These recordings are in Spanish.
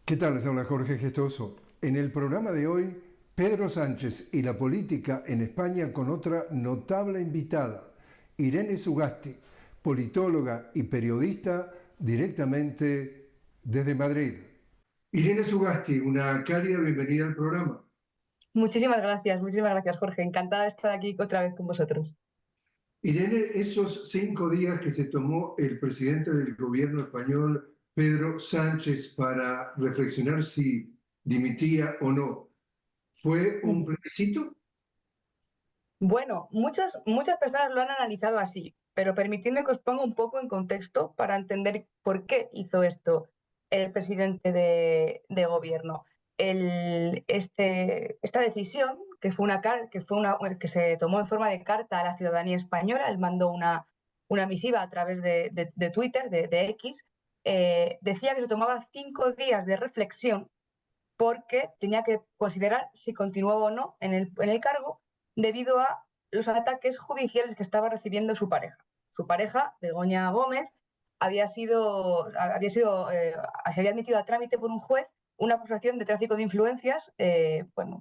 ¿Qué tal? Les habla Jorge Gestoso. En el programa de hoy, Pedro Sánchez y la política en España con otra notable invitada, Irene Sugasti, politóloga y periodista directamente desde Madrid. Irene Sugasti, una cálida bienvenida al programa. Muchísimas gracias, Jorge. Encantada de estar aquí otra vez con vosotros. Irene, esos 5 días que se tomó el presidente del gobierno español, Pedro Sánchez, para reflexionar si dimitía o no, ¿fue un Ujú. plebiscito? Bueno, muchas personas lo han analizado así, pero permitidme que os ponga un poco en contexto para entender por qué hizo esto el presidente de gobierno. Esta decisión, que se tomó en forma de carta a la ciudadanía española, él mandó una misiva a través de Twitter, de X, decía que se tomaba 5 días de reflexión porque tenía que considerar si continuaba o no en el cargo debido a los ataques judiciales que estaba recibiendo su pareja. Su pareja, Begoña Gómez, se había admitido a trámite por un juez una acusación de tráfico de influencias,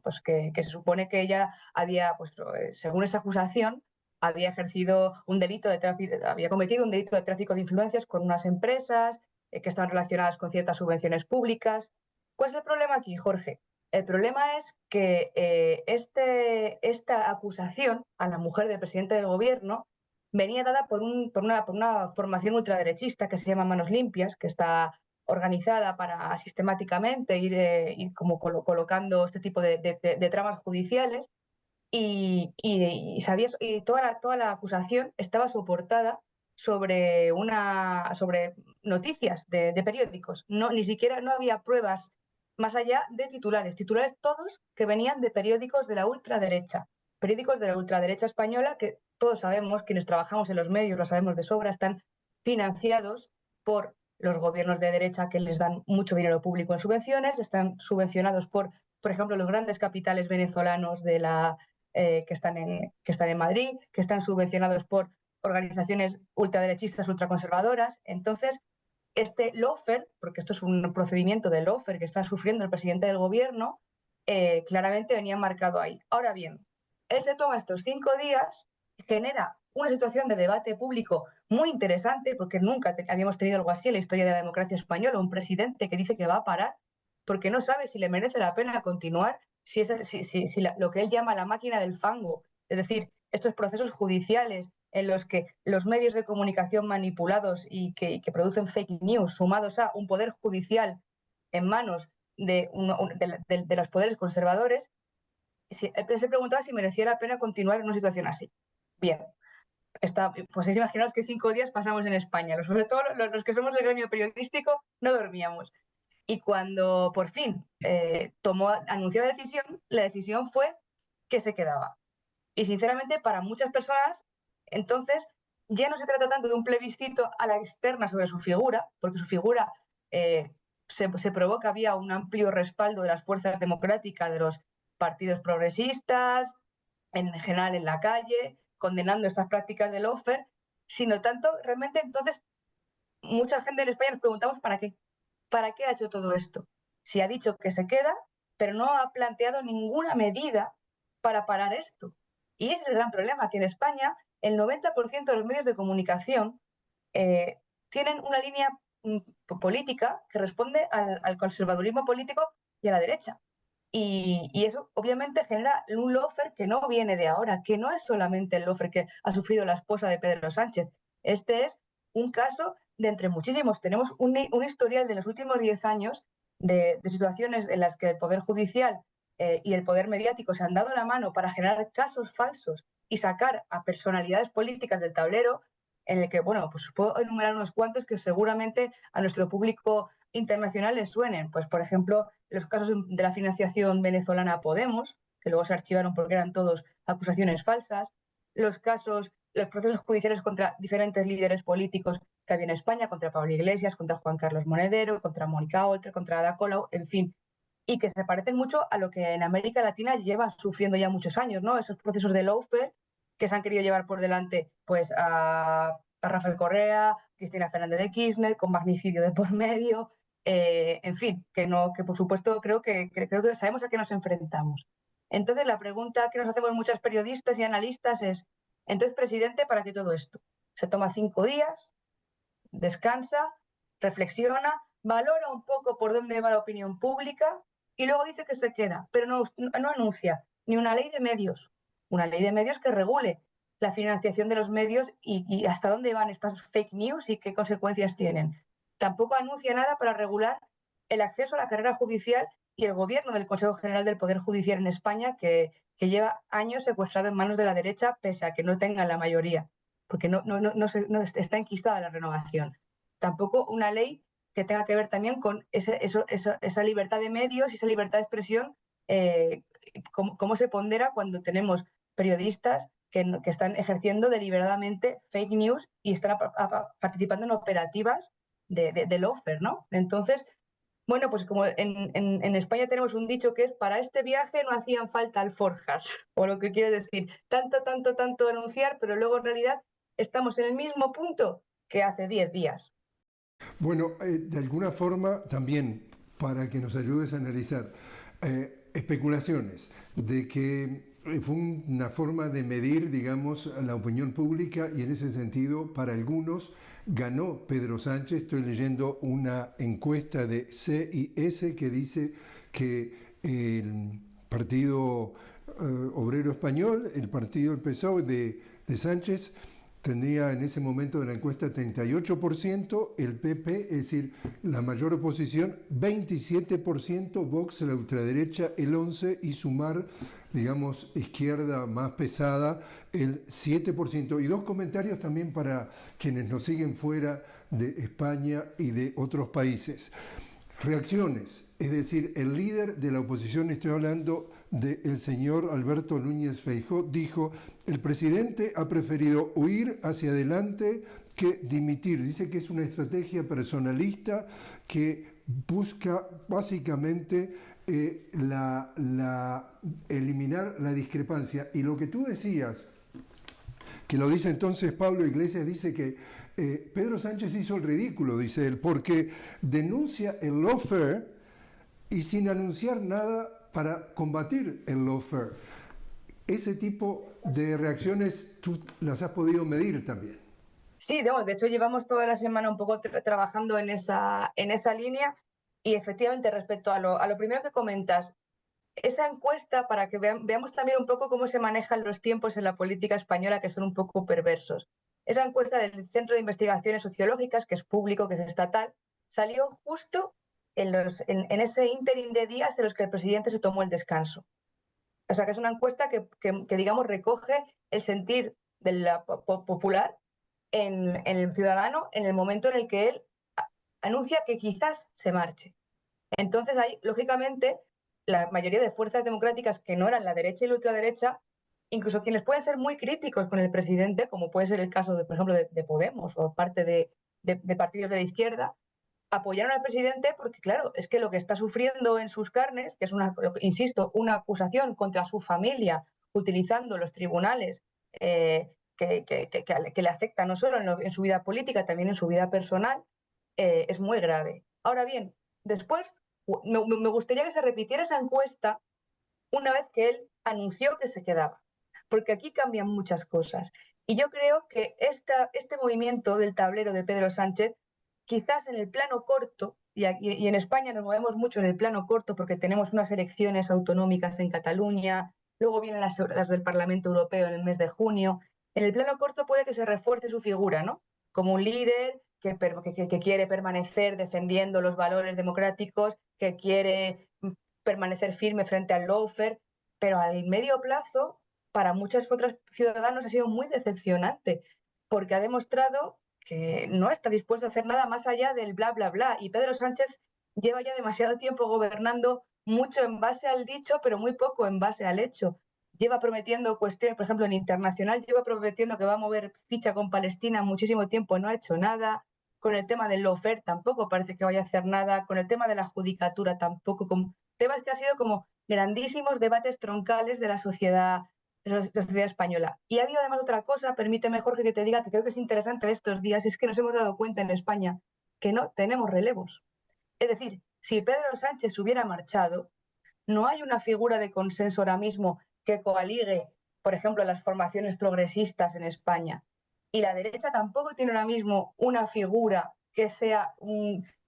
pues que se supone que ella había, pues, según esa acusación, había ejercido un delito de tráfico, había cometido un delito de tráfico de influencias con unas empresas que estaban relacionadas con ciertas subvenciones públicas. ¿Cuál es el problema aquí, Jorge? El problema es que esta acusación a la mujer del presidente del gobierno venía dada por una formación ultraderechista que se llama Manos Limpias, que está organizada para sistemáticamente ir como colocando este tipo de tramas judiciales y toda la acusación estaba soportada sobre noticias de periódicos. No, ni siquiera no había pruebas más allá de titulares todos que venían de periódicos de la ultraderecha española que todos sabemos, quienes trabajamos en los medios lo sabemos de sobra, están financiados por los gobiernos de derecha que les dan mucho dinero público en subvenciones, están subvencionados por ejemplo, los grandes capitales venezolanos que están en Madrid, que están subvencionados por organizaciones ultraderechistas, ultraconservadoras. Entonces, este lawfare, porque esto es un procedimiento de lawfare que está sufriendo el presidente del gobierno, claramente venía marcado ahí. Ahora bien, él se toma estos 5 días, genera una situación de debate público muy interesante, porque nunca habíamos tenido algo así en la historia de la democracia española, un presidente que dice que va a parar porque no sabe si le merece la pena continuar, lo que él llama la máquina del fango, es decir, estos procesos judiciales en los que los medios de comunicación manipulados y que producen fake news, sumados a un poder judicial en manos de los poderes conservadores, él se preguntaba si merecía la pena continuar en una situación así. Bien, pues imaginaos que 5 días pasamos en España, sobre todo los que somos del gremio periodístico no dormíamos. Y cuando por fin anunció la decisión fue que se quedaba. Y sinceramente, para muchas personas, entonces ya no se trata tanto de un plebiscito a la externa sobre su figura, porque su figura se provoca, había un amplio respaldo de las fuerzas democráticas, de los partidos progresistas, en general en la calle, condenando estas prácticas del lawfare, sino tanto realmente entonces mucha gente en España nos preguntamos ¿para qué ha hecho todo esto? Si ha dicho que se queda, pero no ha planteado ninguna medida para parar esto. Y ese es el gran problema, que en España el 90% de los medios de comunicación eh, tienen una línea política que responde al conservadurismo político y a la derecha. Y eso obviamente genera un lawfare que no viene de ahora, que no es solamente el lawfare que ha sufrido la esposa de Pedro Sánchez. Este es un caso de entre muchísimos. Tenemos un historial de los últimos 10 años de situaciones en las que el Poder Judicial y el Poder Mediático se han dado la mano para generar casos falsos y sacar a personalidades políticas del tablero, en el que, bueno, pues puedo enumerar unos cuantos que seguramente a nuestro público internacional les suenen. Pues, por ejemplo, los casos de la financiación venezolana a Podemos, que luego se archivaron porque eran todos acusaciones falsas, los procesos judiciales contra diferentes líderes políticos que había en España, contra Pablo Iglesias, contra Juan Carlos Monedero, contra Mónica Oltra, contra Ada Colau, en fin, y que se parecen mucho a lo que en América Latina lleva sufriendo ya muchos años, ¿no? Esos procesos de lawfare que se han querido llevar por delante pues a Rafael Correa, Cristina Fernández de Kirchner, con magnicidio de por medio. en fin, que por supuesto creo que sabemos a qué nos enfrentamos. Entonces la pregunta que nos hacemos muchos periodistas y analistas es, entonces, presidente, ¿para qué todo esto? Se toma 5 días, descansa, reflexiona, valora un poco por dónde va la opinión pública y luego dice que se queda, pero no anuncia ni una ley de medios que regule la financiación de los medios y hasta dónde van estas fake news y qué consecuencias tienen. Tampoco anuncia nada para regular el acceso a la carrera judicial y el gobierno del Consejo General del Poder Judicial en España, que lleva años secuestrado en manos de la derecha, pese a que no tengan la mayoría, porque no está enquistada la renovación. Tampoco una ley que tenga que ver también con esa libertad de medios y esa libertad de expresión, cómo se pondera cuando tenemos periodistas que están ejerciendo deliberadamente fake news y están participando en operativas de lawfare, ¿no? Entonces, bueno, pues como en España tenemos un dicho que es, para este viaje no hacían falta alforjas, o lo que quiere decir, tanto anunciar, pero luego en realidad estamos en el mismo punto que hace 10 días. Bueno, de alguna forma también, para que nos ayudes a analizar, especulaciones de que fue una forma de medir, digamos, la opinión pública y en ese sentido, para algunos, ganó Pedro Sánchez. Estoy leyendo una encuesta de CIS que dice que el Partido Obrero Español, el partido, el PSOE de Sánchez, tenía en ese momento de la encuesta 38%, el PP, es decir, la mayor oposición, 27%, Vox, la ultraderecha, el 11%, y Sumar, digamos, izquierda más pesada, el 7%. Y dos comentarios también para quienes nos siguen fuera de España y de otros países. Reacciones, es decir, el líder de la oposición, estoy hablando del señor Alberto Núñez Feijóo, dijo: el presidente ha preferido huir hacia adelante que dimitir. Dice que es una estrategia personalista que busca básicamente eliminar la discrepancia. Y lo que tú decías, que lo dice entonces Pablo Iglesias, dice que Pedro Sánchez hizo el ridículo, dice él, porque denuncia el lawfare y sin anunciar nada para combatir el lawfare. Ese tipo de reacciones tú las has podido medir también. Sí, de hecho llevamos toda la semana un poco trabajando en esa línea y efectivamente respecto a lo primero que comentas, esa encuesta, para que veamos también un poco cómo se manejan los tiempos en la política española, que son un poco perversos. Esa encuesta del Centro de Investigaciones Sociológicas, que es público, que es estatal, salió justo en ese ínterin de días en los que el presidente se tomó el descanso. O sea, que es una encuesta que digamos, recoge el sentir de la popular en el ciudadano en el momento en el que él anuncia que quizás se marche. Entonces, ahí, lógicamente, la mayoría de fuerzas democráticas que no eran la derecha y la ultraderecha, incluso quienes pueden ser muy críticos con el presidente, como puede ser el caso, por ejemplo, de Podemos o parte de partidos de la izquierda, apoyaron al presidente porque, claro, es que lo que está sufriendo en sus carnes, que es insisto, una acusación contra su familia, utilizando los tribunales que le afecta no solo en su vida política, también en su vida personal, es muy grave. Ahora bien, después me gustaría que se repitiera esa encuesta una vez que él anunció que se quedaba, porque aquí cambian muchas cosas. Y yo creo que este movimiento del tablero de Pedro Sánchez, quizás en el plano corto, y en España nos movemos mucho en el plano corto porque tenemos unas elecciones autonómicas en Cataluña, luego vienen las del Parlamento Europeo en el mes de junio. En el plano corto puede que se refuerce su figura, ¿no? Como un líder que quiere permanecer defendiendo los valores democráticos, que quiere permanecer firme frente al lawfare, pero al medio plazo, para muchos otros ciudadanos ha sido muy decepcionante, porque ha demostrado que no está dispuesto a hacer nada más allá del bla, bla, bla. Y Pedro Sánchez lleva ya demasiado tiempo gobernando, mucho en base al dicho, pero muy poco en base al hecho. Lleva prometiendo cuestiones, por ejemplo, en internacional, lleva prometiendo que va a mover ficha con Palestina muchísimo tiempo, no ha hecho nada. Con el tema del lawfare tampoco parece que vaya a hacer nada. Con el tema de la judicatura tampoco. Temas que han sido como grandísimos debates troncales de la sociedad española. Y ha habido además otra cosa, permíteme, Jorge, que te diga que creo que es interesante de estos días, es que nos hemos dado cuenta en España que no tenemos relevos. Es decir, si Pedro Sánchez hubiera marchado, no hay una figura de consenso ahora mismo que coaligue, por ejemplo, las formaciones progresistas en España. Y la derecha tampoco tiene ahora mismo una figura que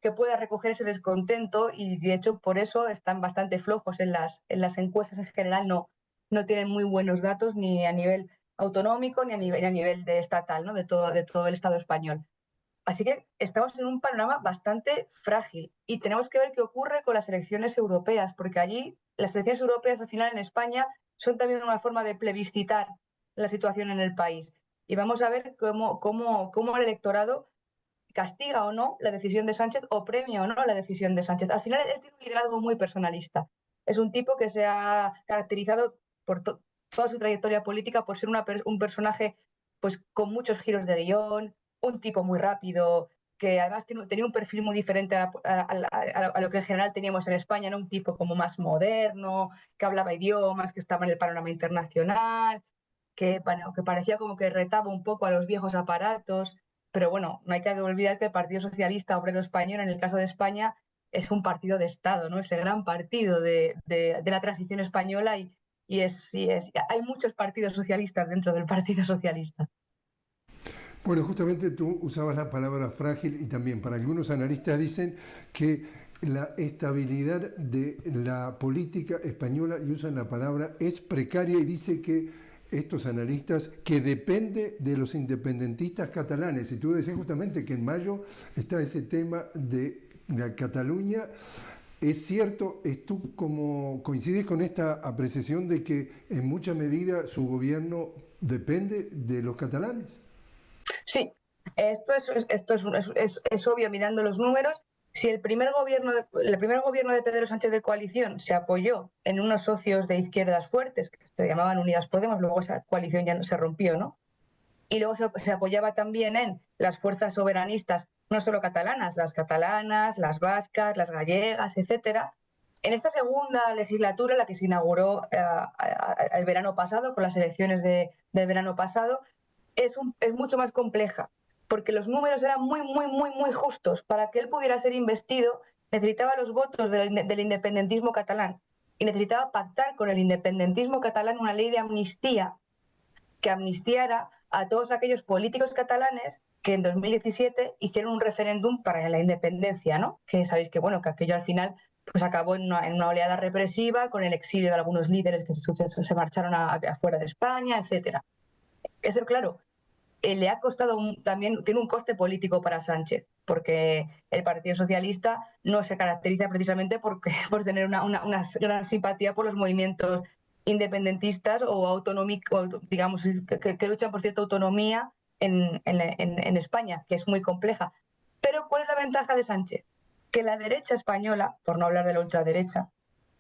que pueda recoger ese descontento, y de hecho por eso están bastante flojos en las encuestas en general. No tienen muy buenos datos ni a nivel autonómico ni a nivel de estatal, ¿no? de todo el Estado español. Así que estamos en un panorama bastante frágil y tenemos que ver qué ocurre con las elecciones europeas, porque allí las elecciones europeas al final en España son también una forma de plebiscitar la situación en el país. Y vamos a ver cómo el electorado castiga o no la decisión de Sánchez o premia o no la decisión de Sánchez. Al final él tiene un liderazgo muy personalista. Es un tipo que se ha caracterizado por toda su trayectoria política por ser un personaje pues con muchos giros de guión, un tipo muy rápido, que además tenía un perfil muy diferente a lo que en general teníamos en España, ¿no? Un tipo como más moderno, que hablaba idiomas, que estaba en el panorama internacional, que parecía como que retaba un poco a los viejos aparatos. Pero bueno, no hay que olvidar que el Partido Socialista Obrero Español, en el caso de España, es un partido de Estado, ¿no? Es el gran partido de la transición española hay muchos partidos socialistas dentro del Partido Socialista. Bueno, justamente tú usabas la palabra frágil y también para algunos analistas dicen que la estabilidad de la política española, y usan la palabra, es precaria, y dice que estos analistas que depende de los independentistas catalanes. Y tú decías justamente que en mayo está ese tema de la Cataluña. ¿Es cierto, tú como coincides con esta apreciación de que en mucha medida su gobierno depende de los catalanes? Sí, esto es obvio mirando los números. Si el primer gobierno de Pedro Sánchez de coalición se apoyó en unos socios de izquierdas fuertes, que se llamaban Unidas Podemos, luego esa coalición ya no se rompió, ¿no? Y luego se apoyaba también en las fuerzas soberanistas, no solo catalanas, las vascas, las gallegas, etcétera. En esta segunda legislatura, la que se inauguró el verano pasado, con las elecciones del verano pasado, es mucho más compleja, porque los números eran muy, muy, muy, muy justos. Para que él pudiera ser investido, necesitaba los votos del independentismo catalán y necesitaba pactar con el independentismo catalán una ley de amnistía que amnistiara a todos aquellos políticos catalanes que en 2017 hicieron un referéndum para la independencia, ¿no? Que sabéis que, bueno, que aquello al final pues acabó en una oleada represiva, con el exilio de algunos líderes que se marcharon afuera de España, etcétera. Eso, claro, le ha costado también, tiene un coste político para Sánchez, porque el Partido Socialista no se caracteriza precisamente por tener una gran simpatía por los movimientos independentistas o autonómicos, digamos, que luchan por cierta autonomía en España, que es muy compleja. Pero ¿cuál es la ventaja de Sánchez? Que la derecha española, por no hablar de la ultraderecha,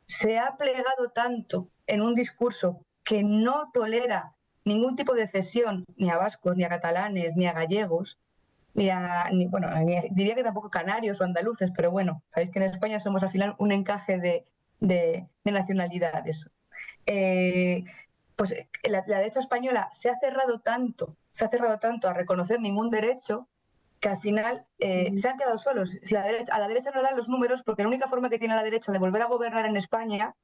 se ha plegado tanto en un discurso que no tolera ningún tipo de cesión ni a vascos, ni a catalanes, ni a gallegos, diría que tampoco canarios o andaluces, pero bueno, sabéis que en España somos al final un encaje de nacionalidades. Pues la derecha española se ha cerrado tanto a reconocer ningún derecho, que al final se han quedado solos. Si a la derecha no dan los números, porque la única forma que tiene la derecha de volver a gobernar en España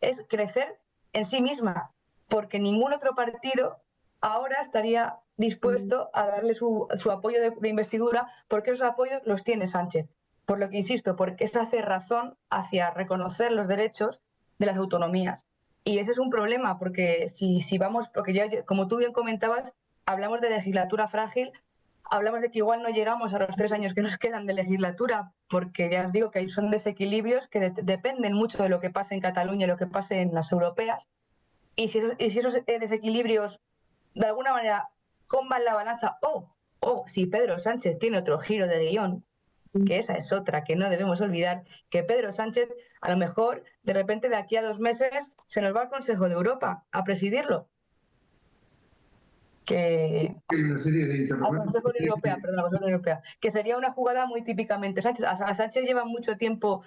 es crecer en sí misma, porque ningún otro partido ahora estaría dispuesto a darle su apoyo de investidura, porque esos apoyos los tiene Sánchez. Por lo que insisto, porque esa cerrazón hacia reconocer los derechos de las autonomías. Y ese es un problema, porque si vamos, porque ya, como tú bien comentabas, hablamos de legislatura frágil, hablamos de que igual no llegamos a los 3 años que nos quedan de legislatura, porque ya os digo que son desequilibrios que dependen mucho de lo que pase en Cataluña y lo que pase en las europeas. Y si esos desequilibrios de alguna manera comban la balanza, o si Pedro Sánchez tiene otro giro de guión, que esa es otra que no debemos olvidar, que Pedro Sánchez a lo mejor de repente de aquí a 2 meses se nos va al Consejo de Europa a presidirlo. Al Consejo de Europea, perdón, la Consejo de Europea, que sería una jugada muy típicamente Sánchez. A Sánchez lleva mucho tiempo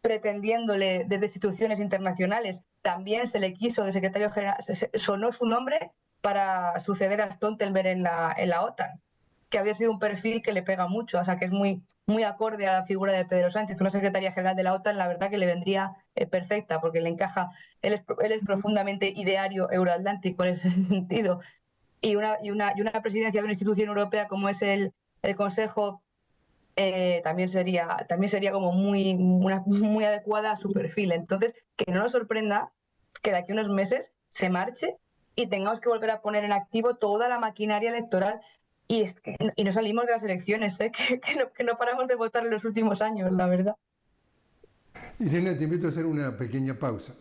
pretendiéndole desde instituciones internacionales. También se le quiso de secretario general, sonó su nombre para suceder a Stoltenberg en la OTAN, que había sido un perfil que le pega mucho, o sea, que es muy, muy acorde a la figura de Pedro Sánchez. Una secretaria general de la OTAN, la verdad que le vendría perfecta, porque le encaja, él es profundamente ideario euroatlántico en ese sentido, y una presidencia de una institución europea como es el Consejo también sería como muy adecuada a su perfil. Entonces, que no nos sorprenda que de aquí a unos meses se marche y tengamos que volver a poner en activo toda la maquinaria electoral y no salimos de las elecciones, que no paramos de votar en los últimos años, la verdad. Irene, te invito a hacer una pequeña pausa.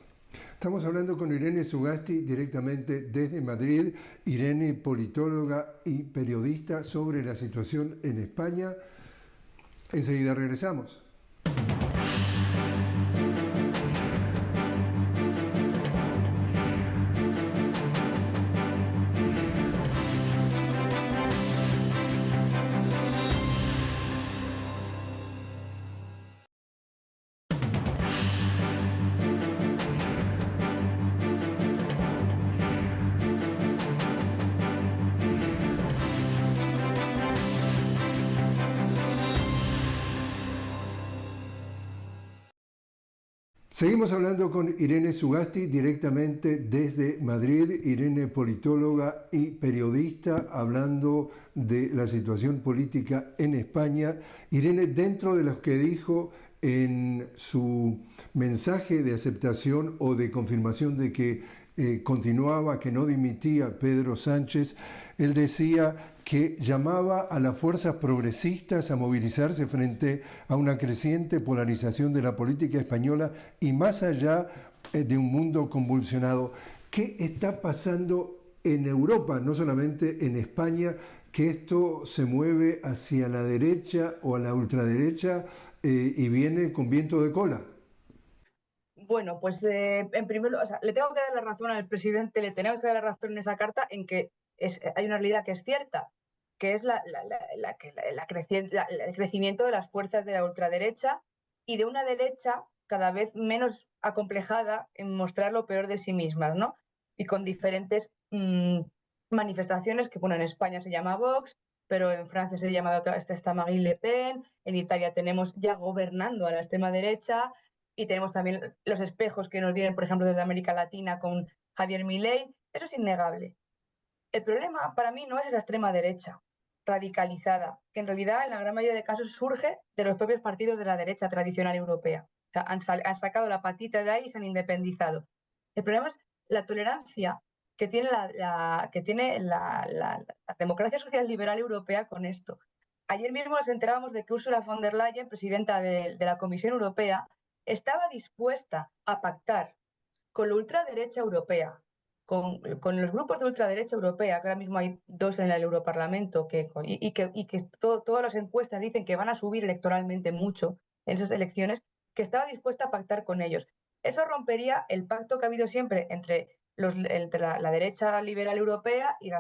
Estamos hablando con Irene Sugasti directamente desde Madrid. Irene, politóloga y periodista, sobre la situación en España. Enseguida regresamos. Seguimos hablando con Irene Sugasti directamente desde Madrid. Irene, politóloga y periodista, hablando de la situación política en España. Irene, dentro de lo que dijo en su mensaje de aceptación o de confirmación de que continuaba, que no dimitía Pedro Sánchez, él decía que llamaba a las fuerzas progresistas a movilizarse frente a una creciente polarización de la política española y más allá de un mundo convulsionado. ¿Qué está pasando en Europa, no solamente en España, que esto se mueve hacia la derecha o a la ultraderecha y viene con viento de cola? Bueno, pues en primer lugar, o sea, le tengo que dar la razón al presidente, le tenemos que dar la razón en esa carta en que hay una realidad que es cierta, que es el crecimiento de las fuerzas de la ultraderecha y de una derecha cada vez menos acomplejada en mostrar lo peor de sí mismas, ¿no? Y con diferentes manifestaciones que, bueno, en España se llama Vox, pero en Francia se llama está Marine Le Pen, en Italia tenemos ya gobernando a la extrema derecha, y tenemos también los espejos que nos vienen, por ejemplo, desde América Latina con Javier Milei. Eso es innegable. El problema para mí no es la extrema derecha radicalizada, que en realidad en la gran mayoría de casos surge de los propios partidos de la derecha tradicional europea. O sea, han sacado la patita de ahí y se han independizado. El problema es la tolerancia que tiene la democracia social liberal europea con esto. Ayer mismo nos enterábamos de que Ursula von der Leyen, presidenta de la Comisión Europea, estaba dispuesta a pactar con la ultraderecha europea, con los grupos de ultraderecha europea, que ahora mismo hay dos en el Europarlamento, y que todas las encuestas dicen que van a subir electoralmente mucho en esas elecciones, que estaba dispuesta a pactar con ellos. Eso rompería el pacto que ha habido siempre entre la derecha liberal europea y la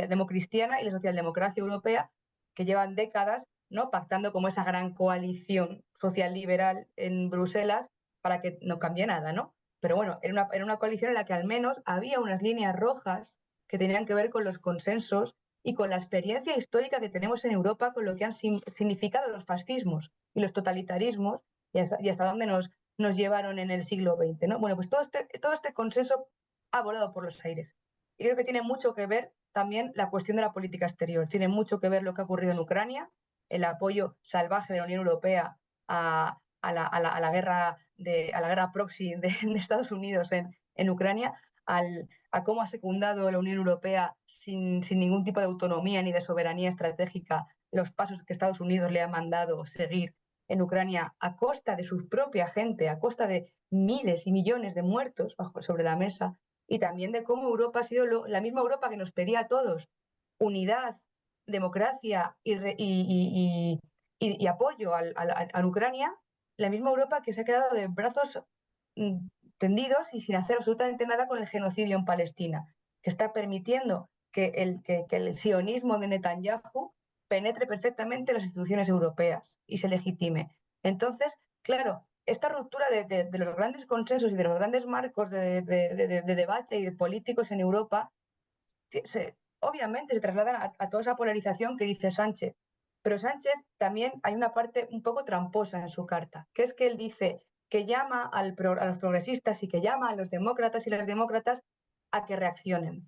democristiana y la socialdemocracia europea, que llevan décadas, ¿no?, pactando como esa gran coalición social liberal en Bruselas para que no cambie nada, ¿no? Pero bueno, era una coalición en la que al menos había unas líneas rojas que tenían que ver con los consensos y con la experiencia histórica que tenemos en Europa con lo que han significado los fascismos y los totalitarismos y hasta dónde nos llevaron en el siglo XX, ¿no? Bueno, pues todo este consenso ha volado por los aires. Y creo que tiene mucho que ver también la cuestión de la política exterior. Tiene mucho que ver lo que ha ocurrido en Ucrania, el apoyo salvaje de la Unión Europea a la guerra proxy de Estados Unidos en Ucrania, a cómo ha secundado la Unión Europea sin ningún tipo de autonomía ni de soberanía estratégica los pasos que Estados Unidos le ha mandado seguir en Ucrania a costa de su propia gente, a costa de miles y millones de muertos sobre la mesa, y también de cómo Europa ha sido la misma Europa que nos pedía a todos unidad, democracia y apoyo a Ucrania, la misma Europa que se ha quedado de brazos tendidos y sin hacer absolutamente nada con el genocidio en Palestina, que está permitiendo que el sionismo de Netanyahu penetre perfectamente en las instituciones europeas y se legitime. Entonces, claro, esta ruptura de los grandes consensos y de los grandes marcos de debate y de políticos en Europa obviamente se trasladan a toda esa polarización que dice Sánchez. Pero Sánchez también hay una parte un poco tramposa en su carta, que es que él dice que llama a los progresistas y que llama a los demócratas y las demócratas a que reaccionen.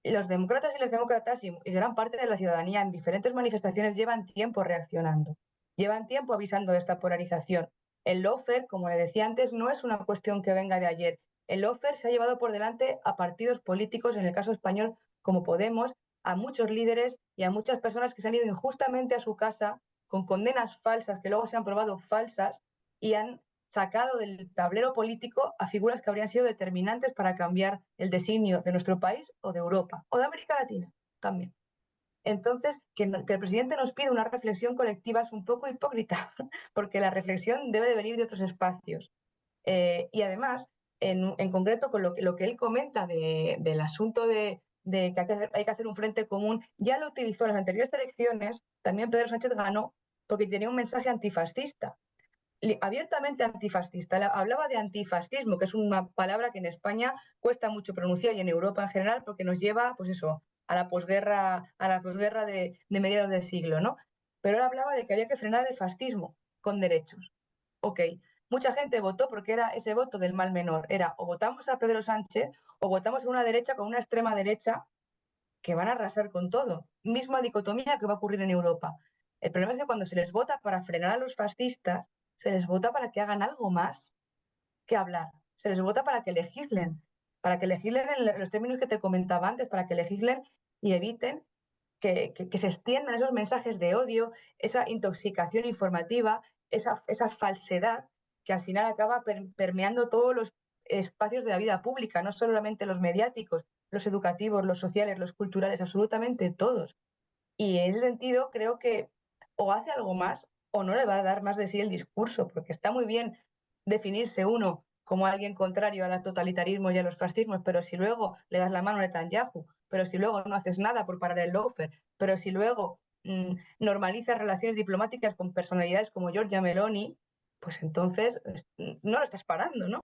Los demócratas y las demócratas y gran parte de la ciudadanía en diferentes manifestaciones llevan tiempo reaccionando, llevan tiempo avisando de esta polarización. El lawfare, como le decía antes, no es una cuestión que venga de ayer. El lawfare se ha llevado por delante a partidos políticos, en el caso español como Podemos, a muchos líderes y a muchas personas que se han ido injustamente a su casa con condenas falsas que luego se han probado falsas y han sacado del tablero político a figuras que habrían sido determinantes para cambiar el designio de nuestro país o de Europa o de América Latina también. Entonces, que el presidente nos pide una reflexión colectiva es un poco hipócrita, porque la reflexión debe de venir de otros espacios. Y además, en concreto, con lo que él comenta del asunto de que hay que hacer un frente común, ya lo utilizó en las anteriores elecciones, también Pedro Sánchez ganó porque tenía un mensaje antifascista, abiertamente antifascista. Hablaba de antifascismo, que es una palabra que en España cuesta mucho pronunciar y en Europa en general porque nos lleva, pues eso, a la posguerra de mediados del siglo, ¿no? Pero él hablaba de que había que frenar el fascismo con derechos. Ok, mucha gente votó porque era ese voto del mal menor. Era o votamos a Pedro Sánchez o votamos a una derecha con una extrema derecha que van a arrasar con todo. Misma dicotomía que va a ocurrir en Europa. El problema es que cuando se les vota para frenar a los fascistas, se les vota para que hagan algo más que hablar. Se les vota para que legislen en los términos que te comentaba antes, para que legislen y eviten que se extiendan esos mensajes de odio, esa intoxicación informativa, esa falsedad que al final acaba permeando todos los espacios de la vida pública, no solamente los mediáticos, los educativos, los sociales, los culturales, absolutamente todos. Y en ese sentido creo que o hace algo más o no le va a dar más de sí el discurso, porque está muy bien definirse uno como alguien contrario al totalitarismo y a los fascismos, pero si luego le das la mano a Netanyahu, pero si luego no haces nada por parar el lawfare, pero si luego normalizas relaciones diplomáticas con personalidades como Giorgia Meloni, pues entonces no lo estás parando, ¿no?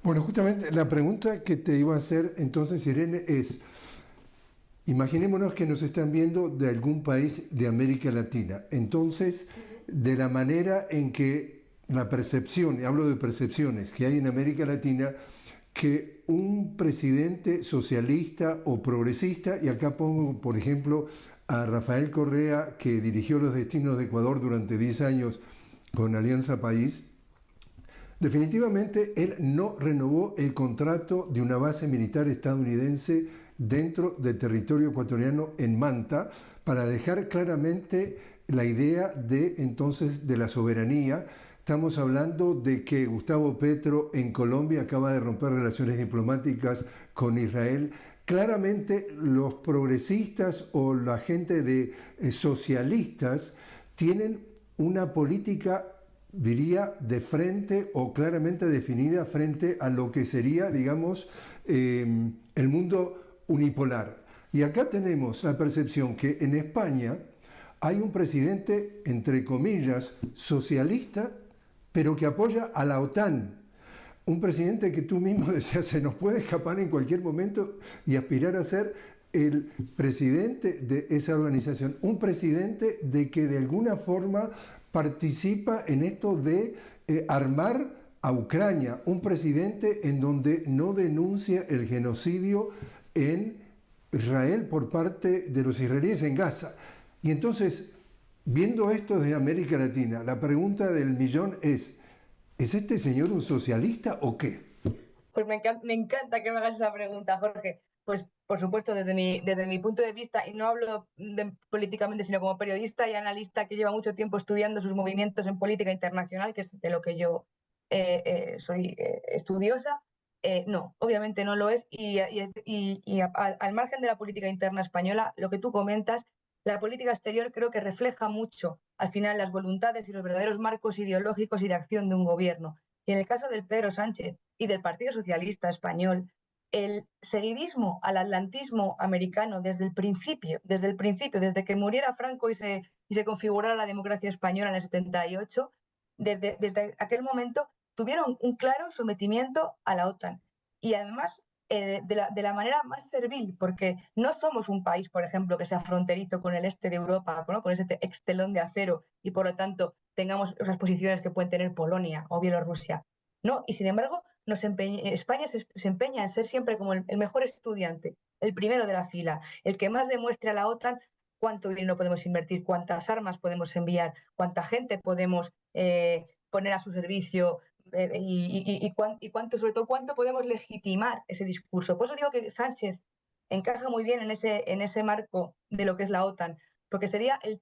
Bueno, justamente la pregunta que te iba a hacer entonces, Irene, es, imaginémonos que nos están viendo de algún país de América Latina. Entonces, de la manera en que la percepción, y hablo de percepciones que hay en América Latina, que un presidente socialista o progresista, y acá pongo, por ejemplo, a Rafael Correa, que dirigió los destinos de Ecuador durante 10 años con Alianza País, definitivamente él no renovó el contrato de una base militar estadounidense dentro del territorio ecuatoriano en Manta para dejar claramente la idea de entonces de la soberanía. Estamos hablando de que Gustavo Petro en Colombia acaba de romper relaciones diplomáticas con Israel. Claramente los progresistas o la gente de socialistas tienen una política, diría, de frente o claramente definida frente a lo que sería, digamos, el mundo unipolar. Y acá tenemos la percepción que en España hay un presidente, entre comillas, socialista, pero que apoya a la OTAN. Un presidente que tú mismo decías se nos puede escapar en cualquier momento y aspirar a ser el presidente de esa organización. Un presidente de que de alguna forma participa en esto de armar a Ucrania. Un presidente en donde no denuncia el genocidio en Israel por parte de los israelíes en Gaza. Y entonces, viendo esto desde América Latina, la pregunta del millón ¿es este señor un socialista o qué? Pues me encanta que me hagas esa pregunta, Jorge. Pues por supuesto, desde mi punto de vista, y no hablo políticamente, sino como periodista y analista que lleva mucho tiempo estudiando sus movimientos en política internacional, que es de lo que yo soy estudiosa, no, obviamente no lo es. Al margen de la política interna española, lo que tú comentas, la política exterior creo que refleja mucho, al final, las voluntades y los verdaderos marcos ideológicos y de acción de un gobierno. Y en el caso del Pedro Sánchez y del Partido Socialista Español, el seguidismo al atlantismo americano desde el principio, desde que muriera Franco y se configurara la democracia española en el 78, desde aquel momento tuvieron un claro sometimiento a la OTAN. Y además de la manera más servil, porque no somos un país, por ejemplo, que sea fronterizo con el este de Europa, ¿no? Con ese extelón de acero, y por lo tanto tengamos esas posiciones que pueden tener Polonia o Bielorrusia. No, y sin embargo, España se empeña en ser siempre como el mejor estudiante, el primero de la fila, el que más demuestre a la OTAN cuánto dinero podemos invertir, cuántas armas podemos enviar, cuánta gente podemos poner a su servicio, sobre todo, cuánto podemos legitimar ese discurso. Por eso digo que Sánchez encaja muy bien en ese marco de lo que es la OTAN, porque sería el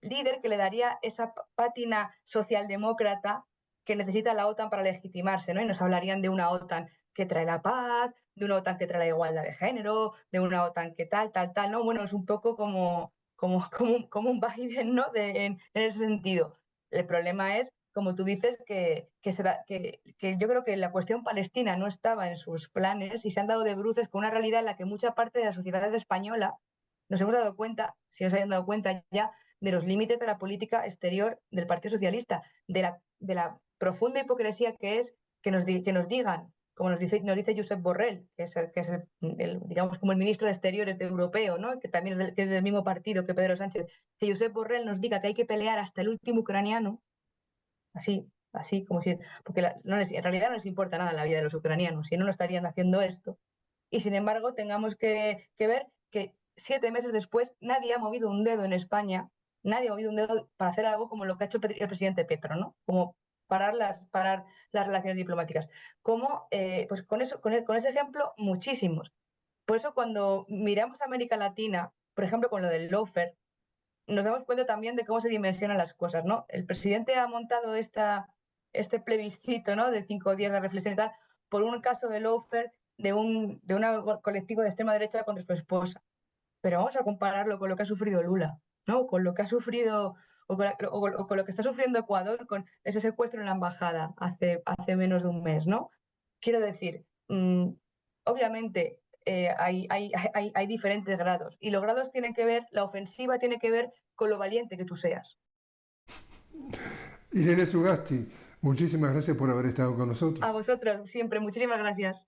líder que le daría esa pátina socialdemócrata que necesita la OTAN para legitimarse, ¿no? Y nos hablarían de una OTAN que trae la paz, de una OTAN que trae la igualdad de género, de una OTAN que tal, ¿no? Bueno, es un poco como un Biden, ¿no? En ese sentido. El problema es, como tú dices, que yo creo que la cuestión palestina no estaba en sus planes y se han dado de bruces con una realidad en la que mucha parte de la sociedad española nos hemos dado cuenta, si nos hayan dado cuenta ya, de los límites de la política exterior del Partido Socialista, de la profunda hipocresía que es que nos digan, como nos dice Josep Borrell, que es digamos como el ministro de Exteriores de europeo, ¿no? Que también que es del mismo partido que Pedro Sánchez, que Josep Borrell nos diga que hay que pelear hasta el último ucraniano, así como si, porque en realidad no les importa nada la vida de los ucranianos, si no, no estarían haciendo esto. Y sin embargo, tengamos que ver que 7 meses después nadie ha movido un dedo en España, nadie ha movido un dedo para hacer algo como lo que ha hecho el presidente Petro, ¿no? Como parar las relaciones diplomáticas. Como, pues con ese ejemplo, muchísimos. Por eso cuando miramos a América Latina, por ejemplo, con lo del lawfare, nos damos cuenta también de cómo se dimensionan las cosas, ¿no? El presidente ha montado este plebiscito, ¿no? De 5 días de reflexión y tal, por un caso de lawfare de un colectivo de extrema derecha contra su esposa. Pero vamos a compararlo con lo que ha sufrido Lula, ¿no? Con lo que ha sufrido o con lo que está sufriendo Ecuador con ese secuestro en la embajada hace menos de un mes, ¿no? Quiero decir, obviamente hay diferentes grados y los grados tienen que ver, la ofensiva tiene que ver con lo valiente que tú seas. Irene Sugasti, muchísimas gracias por haber estado con nosotros. A vosotros, siempre, muchísimas gracias.